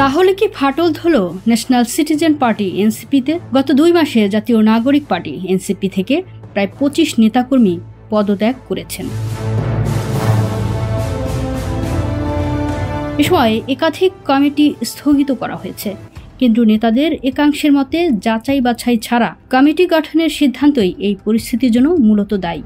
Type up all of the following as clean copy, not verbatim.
তাহলে কি ফাটল ধরল ন্যাশনাল সিটিজেন পার্টি এনসিপিতে? গত 2 মাসে জাতীয় নাগরিক পার্টি এনসিপি থেকে প্রায় 25 নেতাকর্মী পদত্যাগ করেছেন। এ সময় একাধিক কমিটি স্থগিত করা হয়েছে। কেন্দ্রীয় নেতাদের একাংশের মতে যাচাই বাছাই ছাড়া কমিটি গঠনের সিদ্ধান্তই এই পরিস্থিতির জন্য মূলত দায়ী।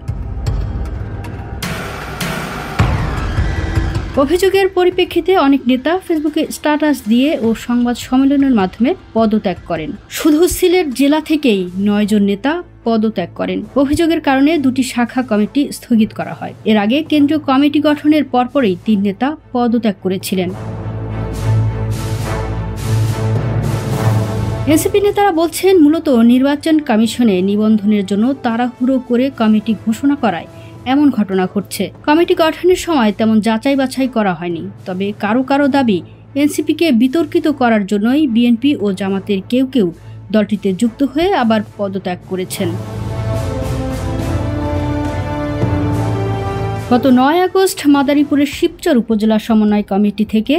অভিযোগের পরিপ্রেক্ষিতে অনেক নেতা ফেসবুকে স্ট্যাটাস দিয়ে ও সংবাদ সম্মেলনের মাধ্যমে পদত্যাগ করেন। শুধু সিলেট জেলা থেকেই 9 জন নেতা পদত্যাগ করেন। অভিযোগের কারণে 2টি শাখা কমিটি স্থগিত করা হয়। এর আগে কেন্দ্রীয় কমিটি গঠনের পরপরই 3 নেতা পদত্যাগ করেছিলেন। এনসিপি নেতারা বলছেন, মূলত নির্বাচন কমিশনে নিবন্ধনের জন্য তাড়াহুড়ো করে কমিটি ঘোষণা করায় এমন ঘটনা ঘটছে। কমিটি গঠনের সময় তেমন যাচাই বাছাই করা হয়নি। তবে কারো কারো দাবি, এনসিপিকে বিতর্কিত করার জন্যই বিএনপি ও জামাতের কেউ কেউ দলটিতে যুক্ত হয়ে আবার পদত্যাগ করেছেন। গত 9 আগস্ট মাদারীপুরের শিবচর উপজেলা সমন্বয় কমিটি থেকে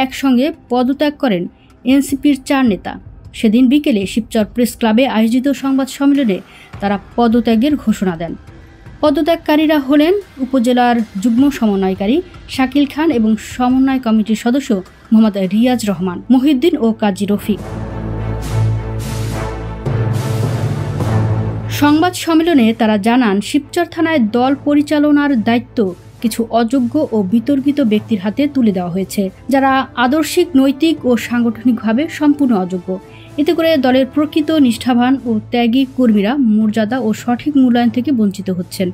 একসঙ্গে পদত্যাগ করেন এনসিপির 4 নেতা। সেদিন বিকেলে শিবচর প্রেস ক্লাবে আয়োজিত সংবাদ সম্মেলনে তারা পদত্যাগের ঘোষণা দেন। পদত্যাগকারীরা হলেন উপজেলার যুগ্ম সমন্বয়কারী শাকিল খান এবং সমন্বয় কমিটির সদস্য মোহাম্মদ রিয়াজ রহমান, মহিউদ্দিন ও কাজী রফিক। সংবাদ সম্মেলনে তারা জানান, শিবচর থানায় দল পরিচালনার দায়িত্ব কিছু অযোগ্য ও বিতর্কিত ব্যক্তির হাতে তুলে দেওয়া হয়েছে, যারা আদর্শিক, নৈতিক ও সাংগঠনিকভাবে সম্পূর্ণ অযোগ্য। এতে করে দলের প্রকৃত নিষ্ঠাবান ও ত্যাগী কর্মীরা মর্যাদা ও সঠিক মূল্যায়ন থেকে বঞ্চিত হচ্ছেন।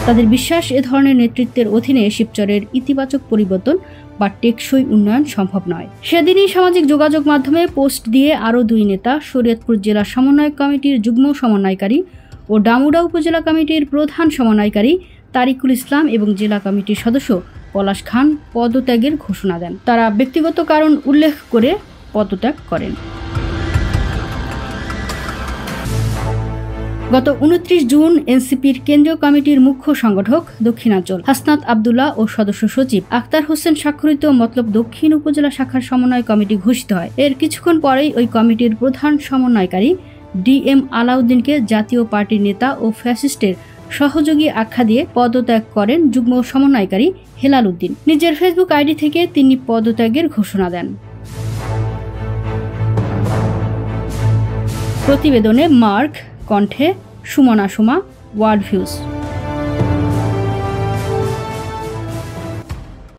তাদের বিশ্বাস, এ ধরনের নেতৃত্বের অধীনে শিবচরের ইতিবাচক পরিবর্তন বা টেকসই উন্নয়ন সম্ভব নয়। সেদিনই সামাজিক যোগাযোগ মাধ্যমে পোস্ট দিয়ে আরও 2 নেতা, শরীয়তপুর জেলা সমন্বয় কমিটির যুগ্ম সমন্বয়কারী ও ডামুডা উপজেলা কমিটির প্রধান সমন্বয়কারী তারিকুল ইসলাম এবং জেলা কমিটির সদস্য পলাশ খান পদত্যাগের ঘোষণা দেন। তারা ব্যক্তিগত কারণ উল্লেখ করে পদত্যাগ করেন। গত 29 জুন এনসিপির কেন্দ্রীয় কমিটির মুখ্য সংগঠক দক্ষিণাঞ্চল হাসনাত আবদুল্লাহ ও সদস্য সচিব আক্তার হোসেন স্বাক্ষরিত মতলব দক্ষিণ উপজেলা শাখার সমন্বয় কমিটি ঘোষিত হয়। এর কিছুক্ষণ পরেই ওই কমিটির প্রধান সমন্বয়কারী DM আলাউদ্দিনকে জাতীয় পার্টির নেতা ও ফ্যাসিস্টের সহযোগী আখ্যা দিয়ে পদত্যাগ করেন যুগ্ম সমন্বয়কারী হেলাল উদ্দিন। নিজের ফেসবুক আইডি থেকে তিনি পদত্যাগের ঘোষণা দেন। প্রতিবেদনে মার্ক, কণ্ঠে সুমনা সুমা, ওয়ার্ল্ড ভিউজ।